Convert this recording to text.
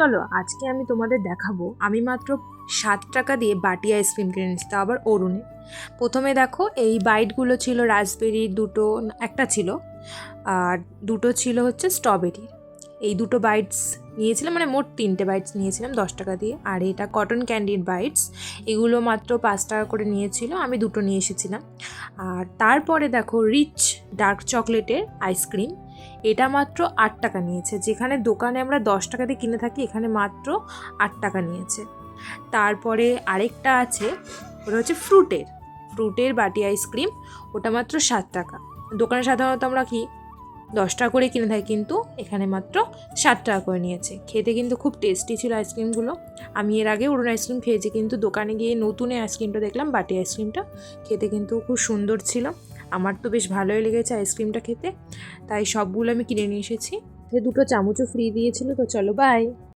চলো আজকে আমি তোমাদের দেখাবো আমি মাত্র 7 টাকা দিয়ে বাটি আইসক্রিম কিনে নিচ্ছি, তা আবার অরুণে। প্রথমে দেখো এই বাইটগুলো ছিল রাসবেরি, দুটো একটা ছিল, আর দুটো ছিল হচ্ছে স্ট্রবেরি। এই দুটো বাইটস নিয়েছিলাম, মানে মোট 3টে বাইটস নিয়েছিলাম 10 টাকা দিয়ে। আর এটা কটন ক্যান্ডির বাইটস, এগুলো মাত্র 5 টাকা করে নিয়েছিল, আমি দুটো নিয়ে এসেছিলাম। আর তারপরে দেখো রিচ ডার্ক চকলেটের আইসক্রিম, এটা মাত্র 8 টাকা নিয়েছে, যেখানে দোকানে আমরা 10 টাকা দিয়ে কিনে থাকি, এখানে মাত্র 8 টাকা নিয়েছে। তারপরে আরেকটা আছে, ওটা হচ্ছে ফ্রুটের বাটি আইসক্রিম, ওটা মাত্র 7 টাকা। দোকানে সাধারণত আমরা কি 10 টাকা করে কিনে থাকি, কিন্তু এখানে মাত্র 7 টাকা করে নিয়েছে। খেতে কিন্তু খুব টেস্টি ছিল আইসক্রিমগুলো। আমি এর আগে অরুণ আইসক্রিম খেয়েছি, কিন্তু দোকানে গিয়ে নতুন আইসক্রিমটা দেখলাম, বাটি আইসক্রিমটা খেতে কিন্তু খুব সুন্দর ছিল। আমার তো বেশ ভালোই লেগেছে আইসক্রিমটা খেতে, তাই সবগুলো আমি কিনে নিয়ে এসেছি। দুটো চামচও ফ্রি দিয়েছিল। তো চলো বাই।